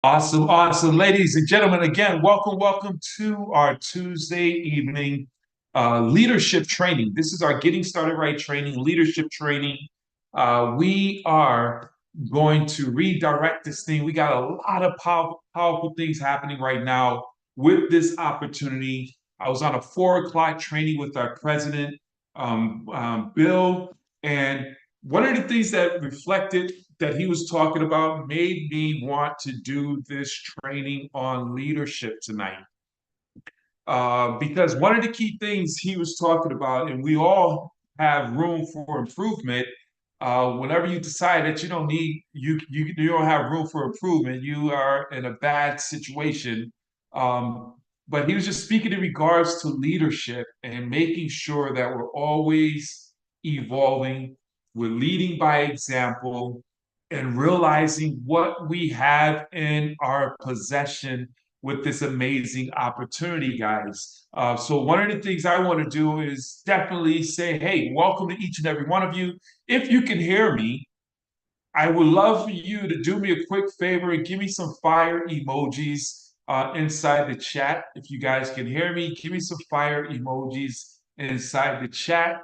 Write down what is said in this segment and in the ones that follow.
Awesome, awesome. Ladies and gentlemen, again, welcome to our Tuesday evening leadership training. This is our Getting Started Right training, leadership training. We are going to redirect this thing. We got a lot of powerful things happening right now with this opportunity. I was on a 4 o'clock training with our president, Bill, and one of the things that reflected that he was talking about made me want to do this training on leadership tonight. Because one of the key things he was talking about, and we all have room for improvement. Whenever you decide that you don't need you don't have room for improvement, you are in a bad situation. But he was just speaking in regards to leadership and making sure that we're always evolving, we're leading by example, and realizing what we have in our possession with this amazing opportunity, guys. So one of the things I want to do is definitely say, hey, welcome to each and every one of you. If you can hear me, I would love for you to do me a quick favor and give me some fire emojis inside the chat. If you guys can hear me, give me some fire emojis inside the chat.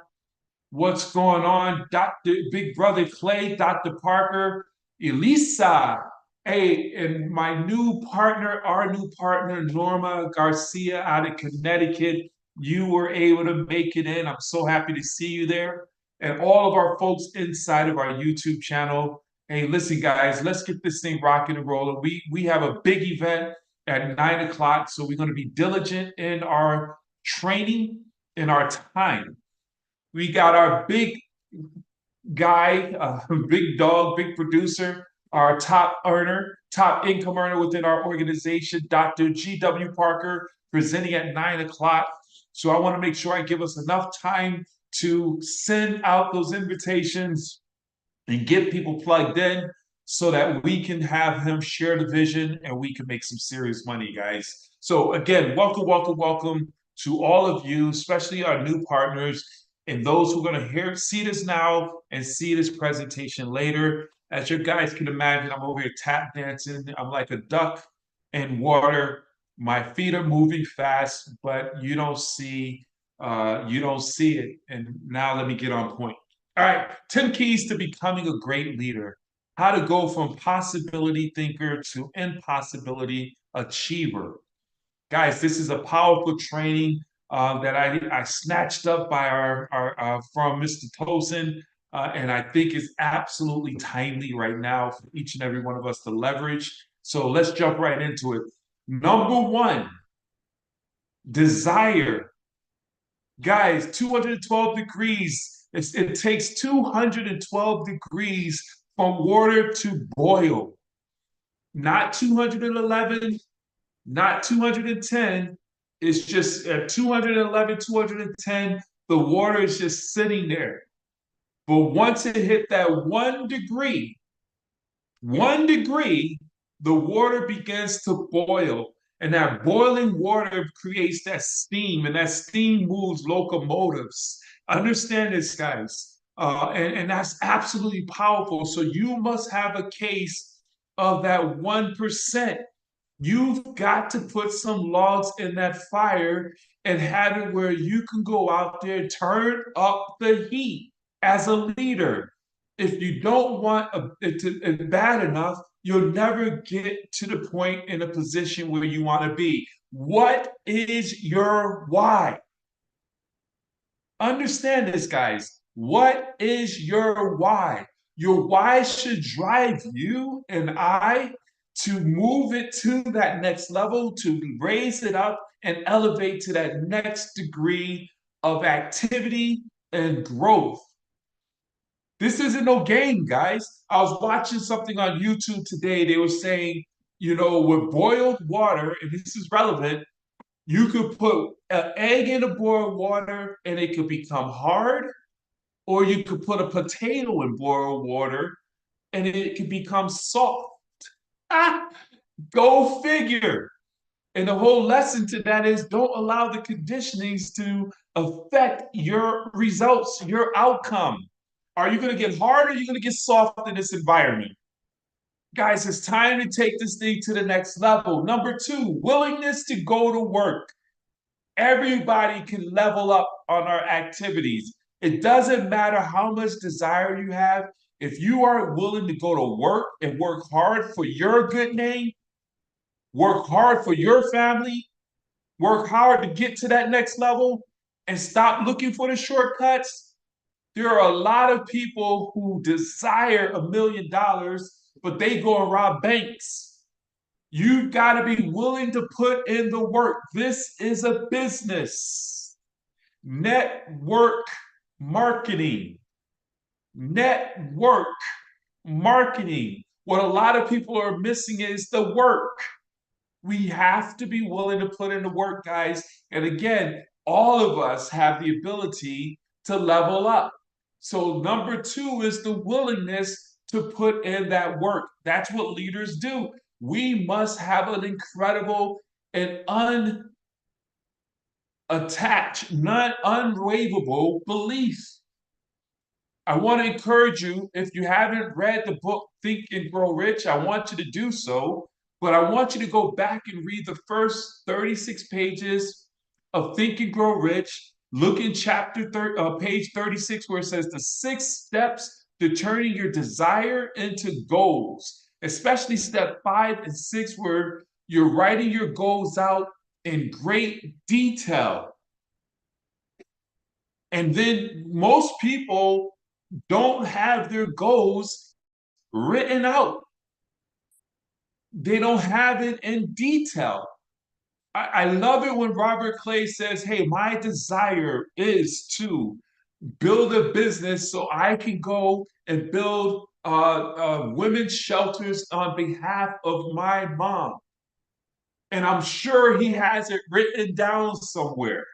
What's going on? Dr. Big Brother Clay, Dr. Parker, Elisa, hey, and my new partner, our new partner, Norma Garcia out of Connecticut. You were able to make it in. I'm so happy to see you there. And all of our folks inside of our YouTube channel. Hey, listen, guys, let's get this thing rocking and rolling. We have a big event at 9 o'clock, so we're going to be diligent in our training, in our time. We got our big guy, big dog, big producer, our top earner, top income earner within our organization, Dr. G.W. Parker, presenting at 9 o'clock. So I want to make sure I give us enough time to send out those invitations and get people plugged in so that we can have him share the vision and we can make some serious money, guys. So again, welcome to all of you, especially our new partners and those who are going to see this now and see this presentation later. As you guys can imagine, I'm over here tap dancing. I'm like a duck in water. My feet are moving fast, but you don't see it. And now let me get on point. All right, 10 keys to becoming a great leader. How to go from possibility thinker to impossibility achiever. Guys, this is a powerful training that I snatched up by our from Mr. Tosin, and I think is absolutely timely right now for each and every one of us to leverage. So let's jump right into it. Number one, desire. Guys, 212 degrees. It takes 212 degrees for water to boil. Not 211, not 210. It's just at 211, 210, the water is just sitting there. But once it hit that 1 degree, the water begins to boil. And that boiling water creates that steam, and that steam moves locomotives. Understand this, guys. And that's absolutely powerful. So you must have a case of that 1%. You've got to put some logs in that fire and have it where you can go out there, turn up the heat as a leader. If you don't want it to bad enough, you'll never get to the point in a position where you want to be. What is your why? Understand this, guys. What is your why? Your why should drive you and I to move it to that next level, to raise it up and elevate to that next degree of activity and growth. This isn't no game, guys. I was watching something on YouTube today. They were saying, with boiled water, and this is relevant, you could put an egg in the boiled water and it could become hard, or you could put a potato in boiled water and it could become soft. Ah, go figure. And the whole lesson to that is don't allow the conditionings to affect your results, your outcome. Are you going to get hard or are you going to get soft in this environment? Guys, it's time to take this thing to the next level. Number two, willingness to go to work. Everybody can level up on our activities. It doesn't matter how much desire you have. If you are willing to go to work and work hard for your good name, work hard for your family, work hard to get to that next level, and stop looking for the shortcuts. There are a lot of people who desire $1 million, but they go and rob banks. You've got to be willing to put in the work. This is a business. Network marketing. Network marketing. What a lot of people are missing is the work. We have to be willing to put in the work, guys. And again, all of us have the ability to level up. So, number two is the willingness to put in that work. That's what leaders do. We must have an incredible and unattached, not unwaverable belief. I want to encourage you, if you haven't read the book Think and Grow Rich, I want you to do so. But I want you to go back and read the first 36 pages of Think and Grow Rich. Look in page 36 where it says the 6 steps to turning your desire into goals, especially step 5 and 6 where you're writing your goals out in great detail. And then most people don't have their goals written out. They don't have it in detail. I love it when Robert Clay says, hey, my desire is to build a business so I can go and build women's shelters on behalf of my mom. And I'm sure he has it written down somewhere.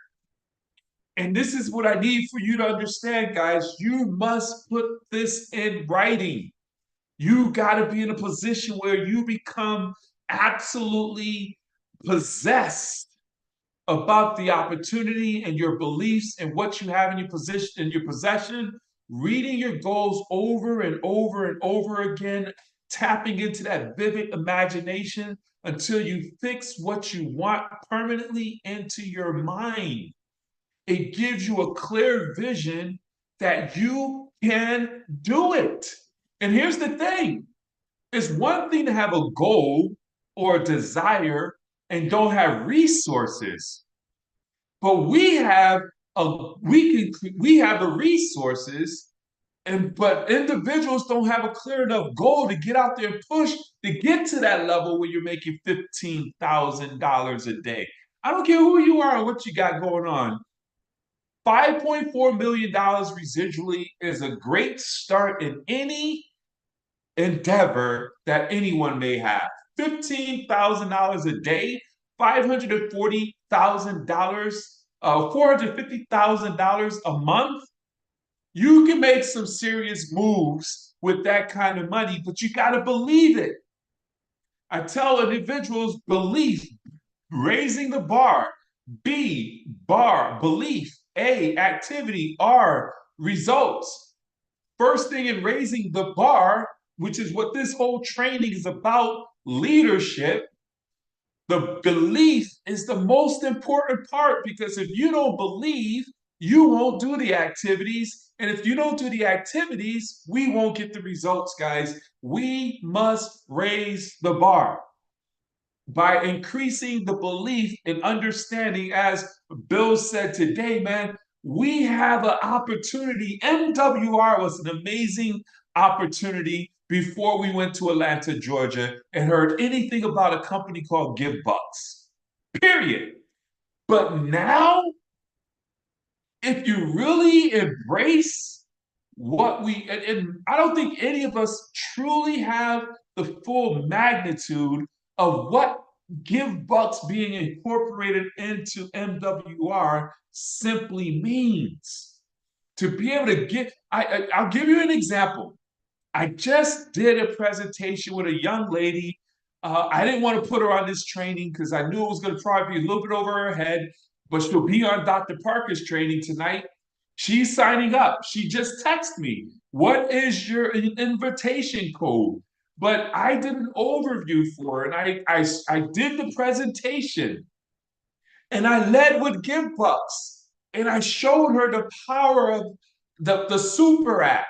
And this is what I need for you to understand, guys. You must put this in writing. You got to be in a position where you become absolutely possessed about the opportunity and your beliefs and what you have in your position, in your possession, reading your goals over and over and over again, tapping into that vivid imagination until you fix what you want permanently into your mind. It gives you a clear vision that you can do it. And here's the thing. It's one thing to have a goal or a desire and don't have resources. But we have the resources, but individuals don't have a clear enough goal to get out there and push to get to that level where you're making $15,000 a day. I don't care who you are and what you got going on. $5.4 million residually is a great start in any endeavor that anyone may have. $15,000 a day, $540,000, $450,000 a month. You can make some serious moves with that kind of money, but you got to believe it. I tell individuals belief, raising the bar. B, bar, belief. A, activity. R, results. First thing in raising the bar, which is what this whole training is about, leadership, the belief is the most important part, because if you don't believe, you won't do the activities. And if you don't do the activities, we won't get the results, guys. We must raise the bar by increasing the belief and understanding. As Bill said today, man, we have an opportunity. MWR was an amazing opportunity before we went to Atlanta, Georgia, and heard anything about a company called GivBux, period. But now, if you really embrace what and I don't think any of us truly have the full magnitude of what GivBux being incorporated into MWR simply means. To be able to I'll give you an example. I just did a presentation with a young lady. I didn't want to put her on this training because I knew it was going to probably be a little bit over her head, but she'll be on Dr. Parker's training tonight. She's signing up. She just texted me, what is your invitation code? But I did an overview for it, and I did the presentation, and I led with GivBux, and I showed her the power of the super app,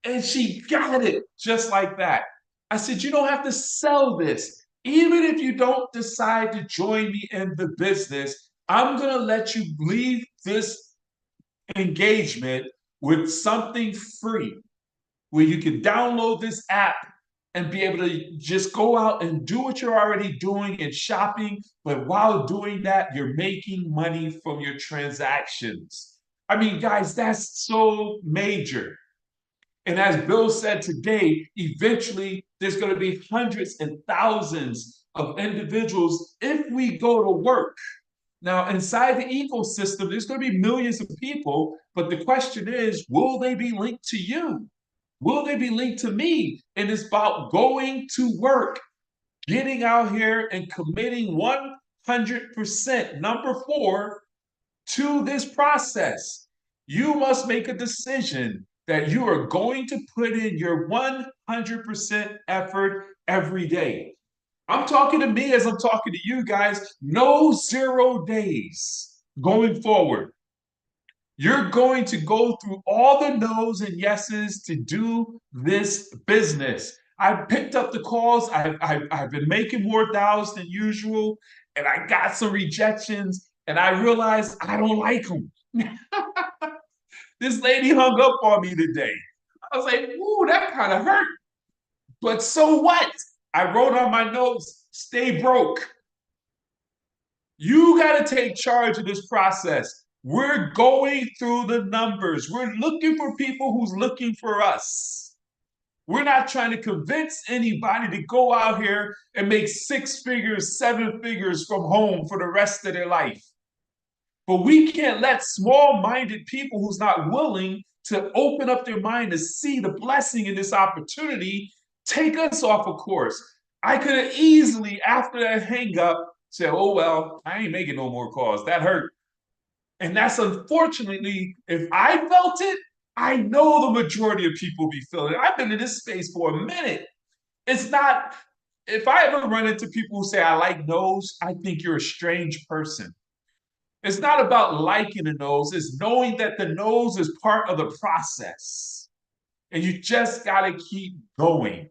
and she got it just like that. I said, you don't have to sell this. Even if you don't decide to join me in the business, I'm going to let you leave this engagement with something free where you can download this app and be able to just go out and do what you're already doing in shopping. But while doing that, you're making money from your transactions. I mean, guys, that's so major. And as Bill said today, eventually there's going to be hundreds and thousands of individuals if we go to work. Now, inside the ecosystem, there's going to be millions of people, but the question is, will they be linked to you? Will they be linked to me? And it's about going to work, getting out here and committing 100%, number four, to this process. You must make a decision that you are going to put in your 100% effort every day. I'm talking to me as I'm talking to you guys. No 0 days going forward. You're going to go through all the no's and yeses to do this business. I've picked up the calls. I've been making more dials than usual, and I got some rejections, and I realized I don't like them. This lady hung up on me today. I was like, ooh, that kind of hurt. But so what? I wrote on my notes, stay broke. You got to take charge of this process. We're going through the numbers. We're looking for people who's looking for us. We're not trying to convince anybody to go out here and make 6 figures, 7 figures from home for the rest of their life. But we can't let small-minded people who's not willing to open up their mind to see the blessing in this opportunity take us off a course. I could have easily, after that hang up, said, oh, well, I ain't making no more calls. That hurt. And that's unfortunately, if I felt it, I know the majority of people be feeling it. I've been in this space for a minute. It's not, if I ever run into people who say, I like no's, I think you're a strange person. It's not about liking the no's, it's knowing that the no's is part of the process. And you just got to keep going.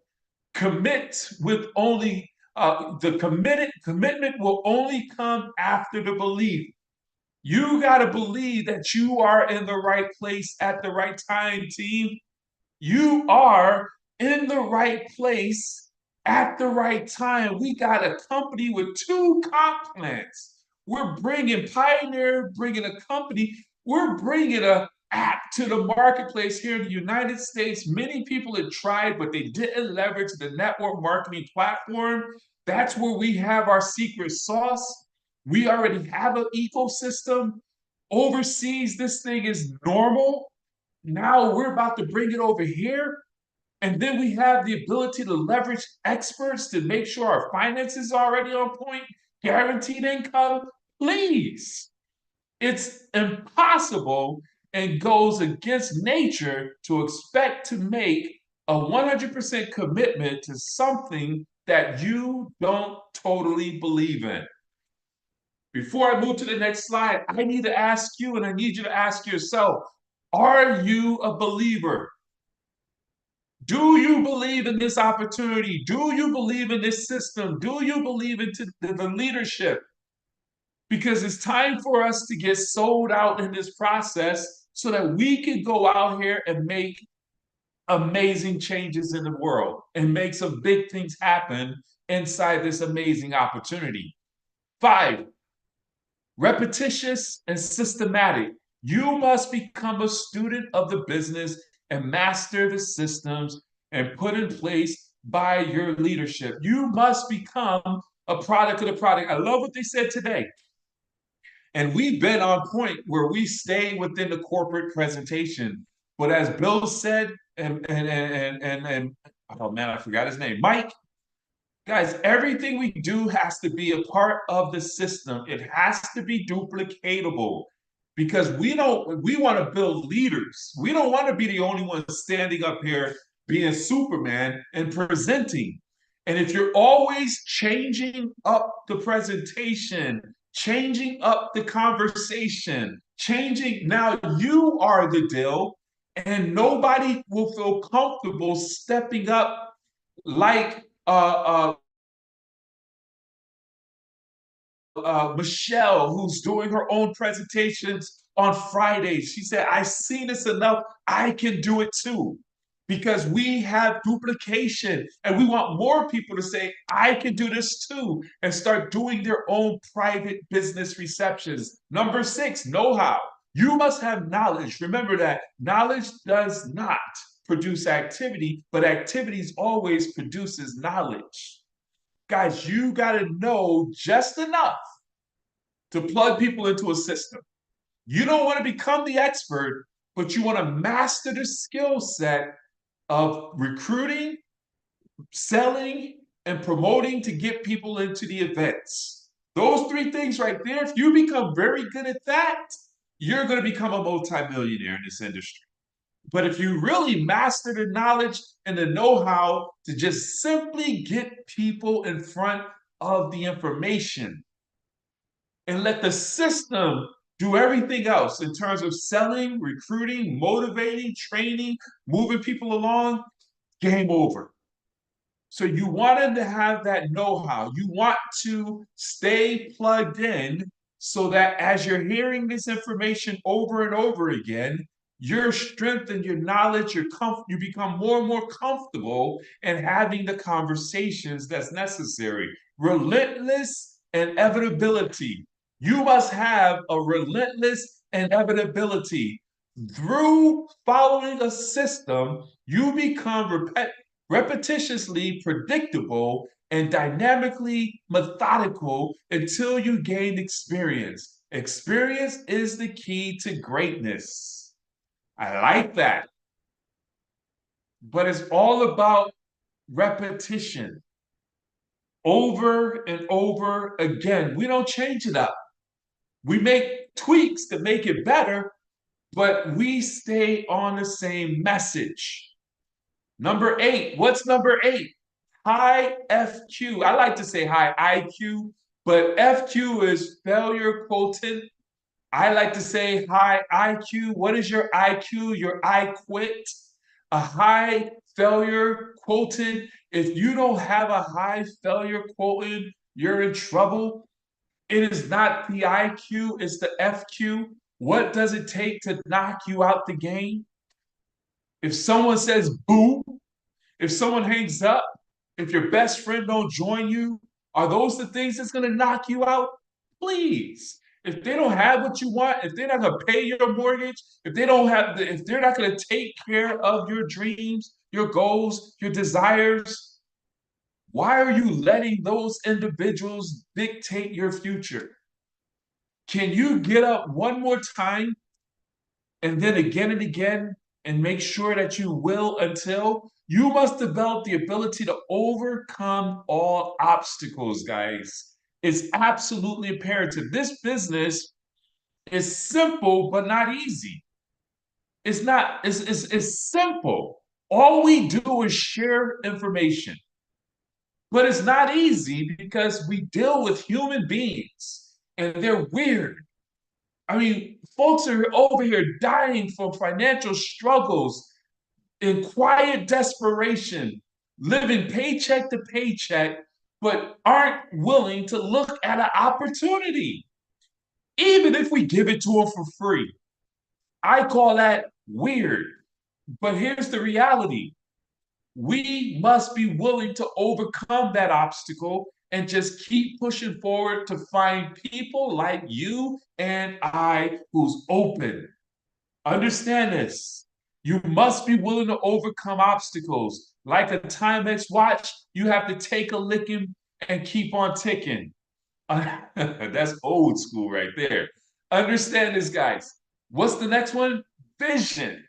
Commit with only, commitment will only come after the belief. You got to believe that you are in the right place at the right time, team. You are in the right place at the right time. We got a company with 2 comp plans. We're bringing Pioneer, bringing a company, we're bringing a app to the marketplace here in the United States. Many people had tried, but they didn't leverage the network marketing platform. That's where we have our secret sauce. We already have an ecosystem. Overseas, this thing is normal. Now we're about to bring it over here. And then we have the ability to leverage experts to make sure our finances are already on point, guaranteed income. Please. It's impossible and goes against nature to expect to make a 100% commitment to something that you don't totally believe in. Before I move to the next slide, I need to ask you, and I need you to ask yourself, are you a believer? Do you believe in this opportunity? Do you believe in this system? Do you believe in the leadership? Because it's time for us to get sold out in this process so that we can go out here and make amazing changes in the world and make some big things happen inside this amazing opportunity. 5, repetitious and systematic. You must become a student of the business and master the systems and put in place by your leadership. You must become a product of the product. I love what they said today. And we've been on point where we stay within the corporate presentation. But as Bill said, and oh man, I forgot his name, Mike. Guys, everything we do has to be a part of the system. It has to be duplicatable because we want to build leaders. We don't want to be the only ones standing up here being Superman and presenting. And if you're always changing up the presentation, changing up the conversation, changing, now you are the deal, and nobody will feel comfortable stepping up like Michelle, who's doing her own presentations on Fridays. She said, I've seen this enough. I can do it too. Because we have duplication and we want more people to say, I can do this too, and start doing their own private business receptions. Number 6, know how. You must have knowledge. Remember that knowledge does not produce activity, but activities always produces knowledge. Guys, you got to know just enough to plug people into a system. You don't want to become the expert, but you want to master the skill set of recruiting, selling, and promoting to get people into the events. Those 3 things right there, if you become very good at that, you're going to become a multimillionaire in this industry. But if you really master the knowledge and the know-how to just simply get people in front of the information and let the system do everything else in terms of selling, recruiting, motivating, training, moving people along, game over. So you want them to have that know-how. You want to stay plugged in so that as you're hearing this information over and over again, your strength and your knowledge, you become more and more comfortable in having the conversations that's necessary. Relentless inevitability. You must have a relentless inevitability. Through following a system, you become repetitiously predictable and dynamically methodical until you gain experience. Experience is the key to greatness. I like that. But it's all about repetition over and over again. We don't change it up. We make tweaks to make it better, but we stay on the same message. Number 8, what's number 8? High FQ. I like to say high IQ, but FQ is failure quotient. I like to say high IQ. What is your IQ? Your I quit. A high failure quotient. If you don't have a high failure quotient, you're in trouble. It is not the IQ, it's the FQ. What does it take to knock you out the game? If someone says boo, if someone hangs up, if your best friend don't join you, are those the things that's going to knock you out? Please. If they don't have what you want, if they're not going to pay your mortgage, if they're not going to take care of your dreams, your goals, your desires, why are you letting those individuals dictate your future? Can you get up one more time and then again and again and make sure that you will until you must develop the ability to overcome all obstacles, guys. It's absolutely imperative. This business is simple, but not easy. It's not, it's simple. All we do is share information. But it's not easy because we deal with human beings and they're weird. I mean, folks are over here dying from financial struggles in quiet desperation, living paycheck to paycheck, but aren't willing to look at an opportunity, even if we give it to them for free. I call that weird. But here's the reality: we must be willing to overcome that obstacle and just keep pushing forward to find people like you and I who's open. Understand this. You must be willing to overcome obstacles. Like a Timex watch, you have to take a licking and keep on ticking. That's old school right there. Understand this, guys. What's the next one? Vision.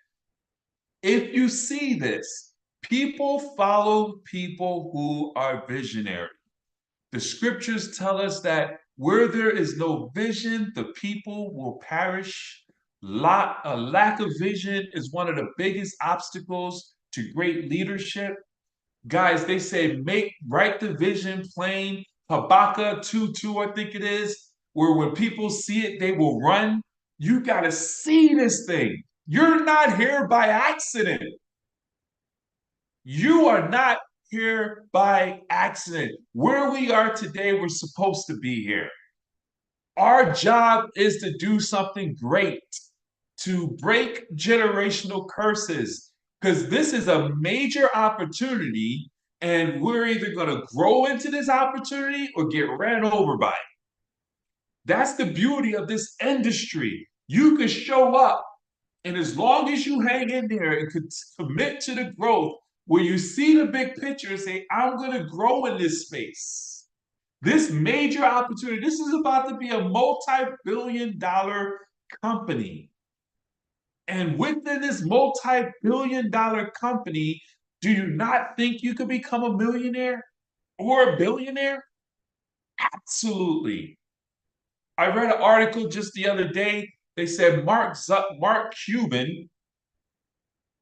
If you see this, people follow people who are visionary. The scriptures tell us that where there is no vision, the people will perish. A lack of vision is one of the biggest obstacles to great leadership, guys, they say write the vision plain. Habakkuk 2:2, I think it is, where when people see it, they will run. You got to see this thing. You're not here by accident. You are not here by accident. Where we are today, we're supposed to be here. Our job is to do something great, to break generational curses, because this is a major opportunity, and we're either going to grow into this opportunity or get ran over by it. That's the beauty of this industry. You can show up, and as long as you hang in there and commit to the growth, where you see the big picture and say, I'm going to grow in this space. This major opportunity, this is about to be a multi-billion-dollar company. And within this multi-billion-dollar company, do you not think you could become a millionaire or a billionaire? Absolutely. I read an article just the other day. They said Mark Cuban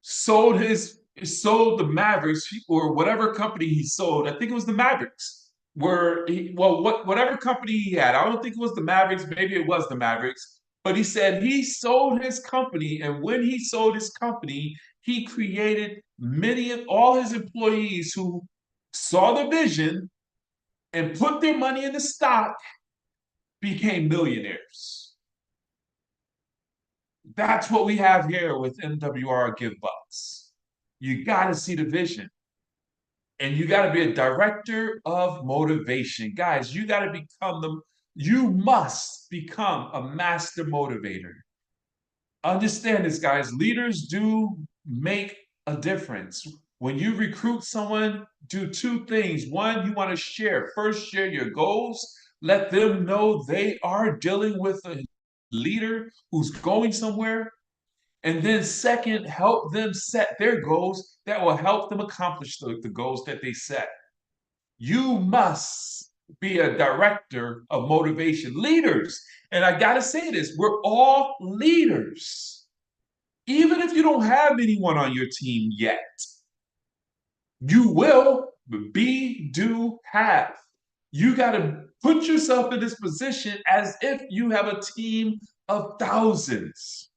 sold the Mavericks or whatever company he sold. I think it was the Mavericks. Whatever company he had. I don't think it was the Mavericks. Maybe it was the Mavericks. But he said he sold his company, and when he sold his company, he created many of all his employees who saw the vision and put their money in the stock became millionaires. That's what we have here with MWR GivBux. You got to see the vision. And you got to be a director of motivation. Guys, you must become a master motivator. Understand this, guys. Leaders do make a difference. When you recruit someone, do two things. One, you want to first share your goals. Let them know they are dealing with a leader who's going somewhere. And then second, help them set their goals that will help them accomplish the goals that they set. You must be a director of motivation. Leaders, and I got to say this, we're all leaders. Even if you don't have anyone on your team yet, you will do, have. You got to put yourself in this position as if you have a team of thousands.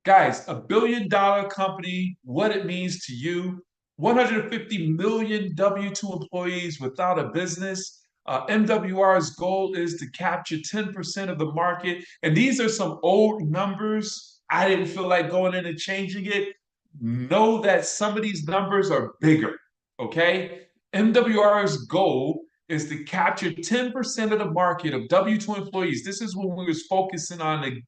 Guys, $1 billion company, what it means to you, 150 million W-2 employees without a business. MWR's goal is to capture 10% of the market. And these are some old numbers. I didn't feel like going in and changing it. Know that some of these numbers are bigger, okay? MWR's goal is to capture 10% of the market of W-2 employees. This is when we was focusing on the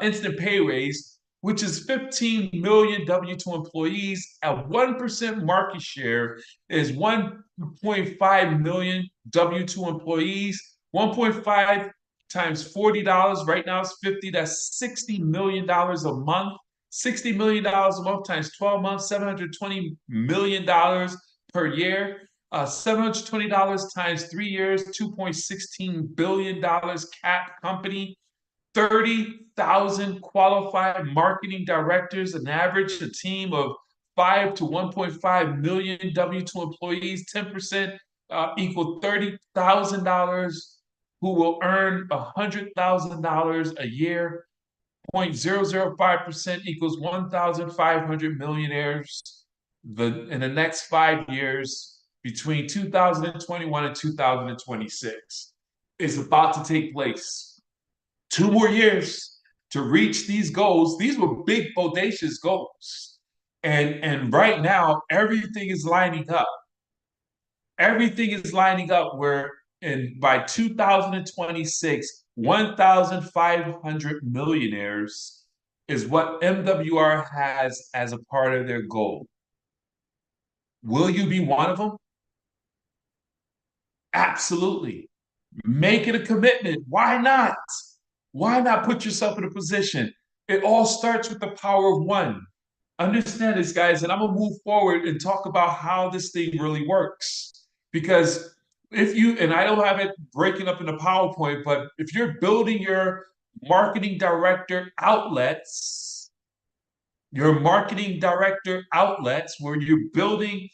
instant pay raise, which is 15 million W-2 employees. At 1% market share is 1.5 million W-2 employees. 1.5 times $40, right now it's 50, that's $60 million a month. $60 million a month times 12 months, $720 million per year. $720 times 3 years, $2.16 billion cap company, 30,000 qualified marketing directors, an average, a team of 5 to 1.5 million W-2 employees, 10% equal $30,000, who will earn $100,000 a year. 0.005% equals 1,500 millionaires in the next 5 years between 2021 and 2026 is about to take place. 2 more years to reach these goals. These were big, bodacious goals. And right now, everything is lining up. Everything is lining up where by 2026, 1,500 millionaires is what MWR has as a part of their goal. Will you be one of them? Absolutely. Make it a commitment. Why not? Why not put yourself in a position? It all starts with the power of one. Understand this, guys, and I'm going to move forward and talk about how this thing really works. Because and I don't have it breaking up in the PowerPoint, but if you're building your marketing director outlets, your marketing director outlets where you're building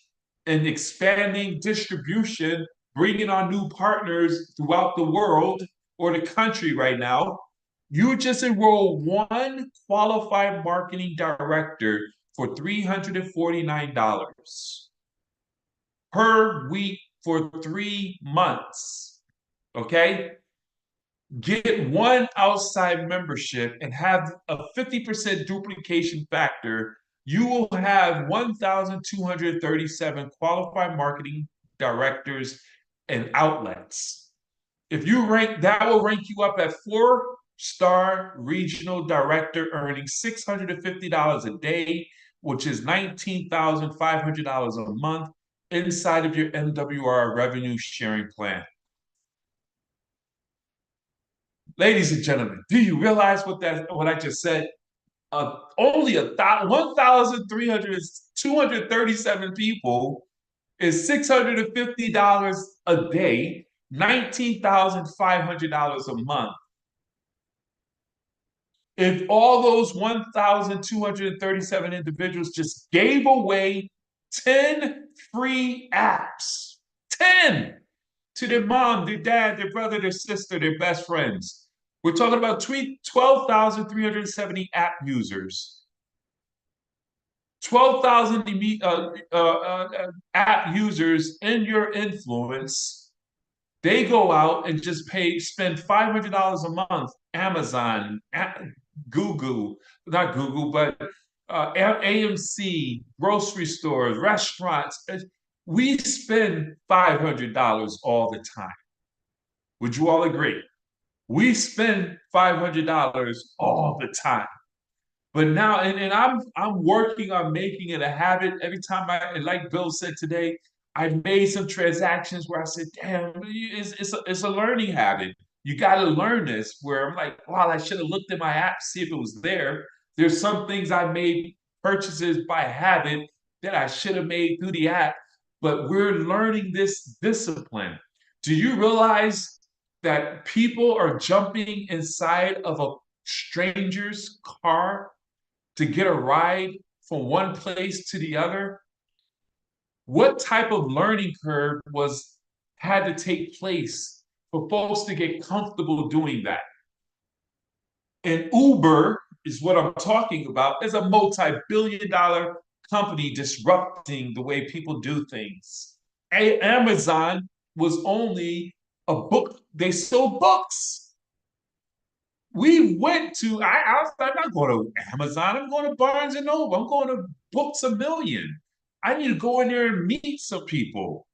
and expanding distribution, bringing on new partners throughout the world or the country right now. You just enroll one qualified marketing director for $349 per week for 3 months. Okay? Get one outside membership and have a 50% duplication factor. You will have 1,237 qualified marketing directors and outlets. If you rank, that will rank you up at four-star regional director earning $650 a day, which is $19,500 a month inside of your MWR revenue sharing plan. Ladies and gentlemen, do you realize what I just said? Only 1,300, 237 people is $650 a day, $19,500 a month. If all those 1,237 individuals just gave away 10 free apps, 10 to their mom, their dad, their brother, their sister, their best friends. We're talking about 12,370 app users. 12,000 app users in your influence. They go out and just spend $500 a month. Amazon, Google, not Google, but AMC, grocery stores, restaurants. We spend $500 all the time. Would you all agree? We spend $500 all the time. But now, and I'm working on making it a habit. Every time like Bill said today, I made some transactions where I said, "Damn, it's a learning habit. You got to learn this." Where I'm like, "Wow, I should have looked at my app see if it was there." There's some things I made purchases by habit that I should have made through the app, but we're learning this discipline. Do you realize that people are jumping inside of a stranger's car to get a ride from one place to the other? What type of learning curve had to take place for folks to get comfortable doing that? And Uber is what I'm talking about, is a multi-billion-dollar company disrupting the way people do things. Amazon was only a book, they sold books. We went to, I'm not going to Amazon, I'm going to Barnes and Noble, I'm going to Books A Million. I need to go in there and meet some people.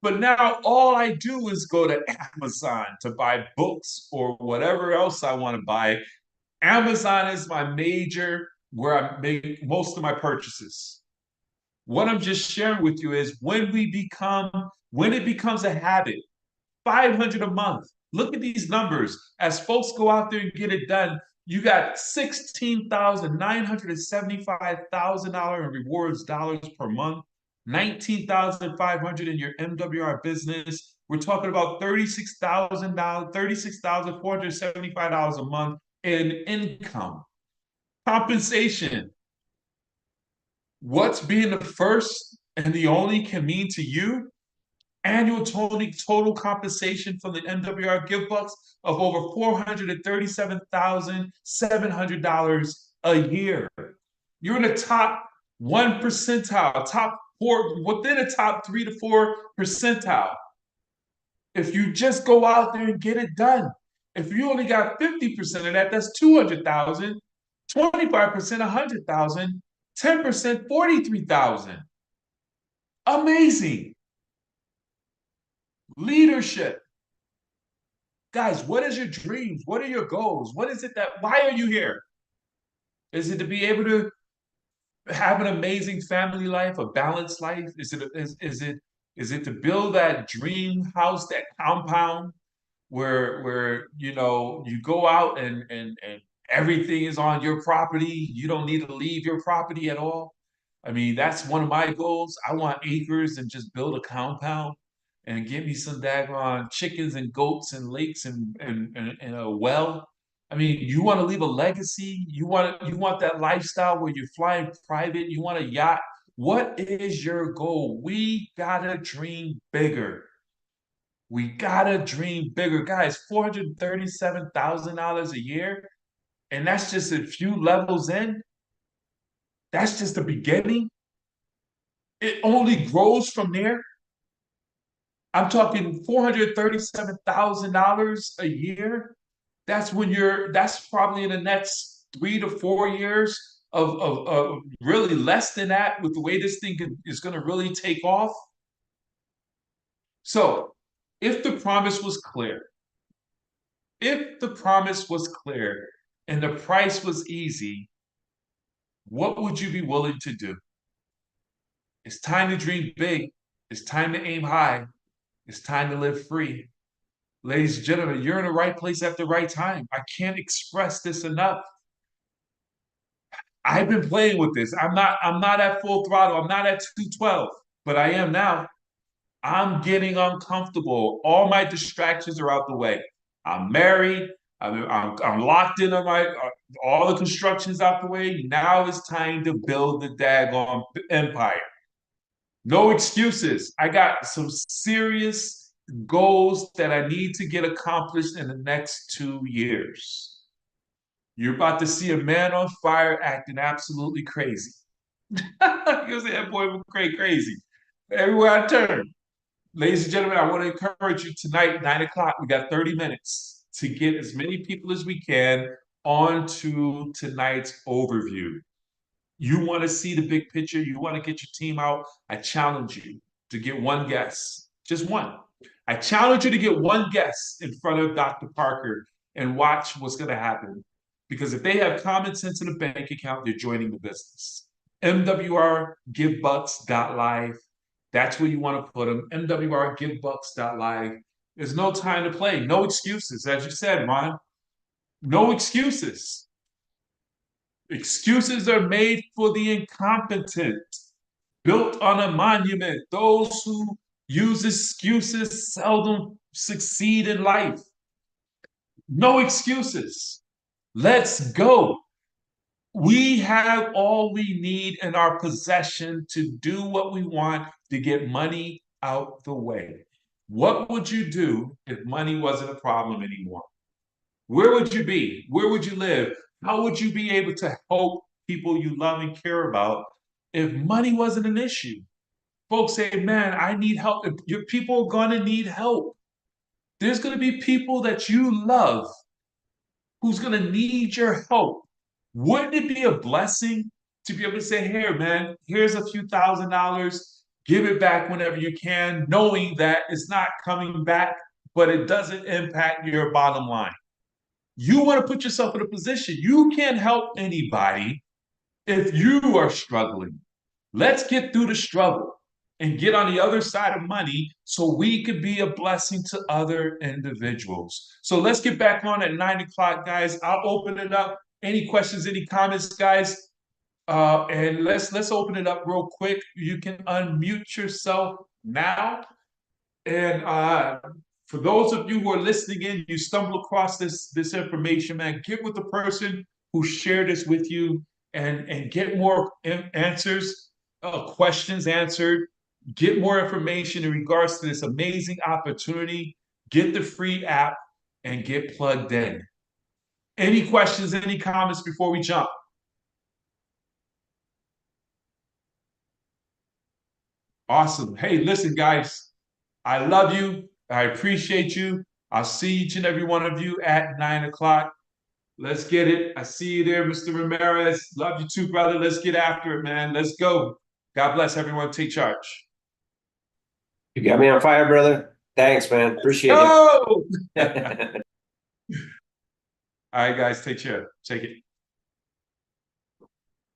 But now all I do is go to Amazon to buy books or whatever else I want to buy. Amazon is my major, where I make most of my purchases. What I'm just sharing with you is when it becomes a habit, 500 a month. Look at these numbers. As folks go out there and get it done, you got $16,975,000 in rewards dollars per month, 19,500 in your MWR business. We're talking about $36,000, $36,475 a month in income. Compensation. What's being the first and the only can mean to you? Annual total compensation from the MWR GivBux of over $437,700 a year. You're in the top 1 percentile, top four, within the top 3 to 4 percentile. If you just go out there and get it done, if you only got 50% of that, that's 200,000, 25%, 100,000, 10%, 43,000. Amazing. Leadership. Guys, what is your dreams? What are your goals? Why are you here? Is it to be able to have an amazing family life, a balanced life? Is it to build that dream house, that compound where you go out and everything is on your property. You don't need to leave your property at all. I mean, that's one of my goals. I want acres and just build a compound and give me some daggone chickens and goats and lakes and a well. I mean, you want to leave a legacy? You want that lifestyle where you're flying private, you want a yacht. What is your goal? We gotta dream bigger. We gotta dream bigger. Guys, $437,000 a year, and that's just a few levels in. That's just the beginning. It only grows from there. I'm talking $437,000 a year. That's probably in the next 3 to 4 years of really less than that with the way this thing is going to really take off. So if the promise was clear, if the promise was clear and the price was easy, what would you be willing to do? It's time to dream big. It's time to aim high. It's time to live free. Ladies and gentlemen, you're in the right place at the right time. I can't express this enough. I've been playing with this. I'm not at full throttle. I'm not at 212, but I am now. I'm getting uncomfortable. All my distractions are out the way. I'm married. I'm locked in on my all the construction's out the way. Now it's time to build the daggone empire. No excuses. I got some serious goals that I need to get accomplished in the next 2 years. You're about to see a man on fire acting absolutely crazy. You say that boy McCray crazy. Everywhere I turn. Ladies and gentlemen, I want to encourage you tonight, 9 o'clock. We got 30 minutes to get as many people as we can onto tonight's overview. You want to see the big picture, you want to get your team out. I challenge you to get one guest, just one. I challenge you to get one guest in front of Dr. Parker and watch what's going to happen. Because if they have common sense in a bank account, they're joining the business. MWR GivBux.live. That's where you want to put them. MWR GivBux.live. There's no time to play. No excuses. As you said, Ron, no excuses. Excuses are made for the incompetent, built on a monument. Those who use excuses seldom succeed in life. No excuses. Let's go. We have all we need in our possession to do what we want to get money out the way. What would you do if money wasn't a problem anymore? Where would you be? Where would you live? How would you be able to help people you love and care about if money wasn't an issue? Folks say, man, I need help. Your people are going to need help. There's going to be people that you love who's going to need your help. Wouldn't it be a blessing to be able to say, here, man, here's a few $1,000, give it back whenever you can, knowing that it's not coming back, but it doesn't impact your bottom line. You want to put yourself in a position. You can't help anybody if you are struggling. Let's get through the struggle and get on the other side of money so we could be a blessing to other individuals. So let's get back on at 9 o'clock, guys. I'll open it up. Any questions, any comments, guys? And let's open it up real quick. You can unmute yourself now. And for those of you who are listening in, you stumble across this information, man, get with the person who shared this with you and get more answers, questions answered, get more information in regards to this amazing opportunity, get the free app, and get plugged in. Any questions, any comments before we jump? Awesome. Hey, listen, guys, I love you. I appreciate you. I'll see each and every one of you at 9 o'clock. Let's get it. I see you there, Mr. Ramirez. Love you too, brother. Let's get after it, man. Let's go. God bless everyone. Take charge. You got me on fire, brother. Thanks, man. Appreciate Go! it. All right, guys. Take care. Take it.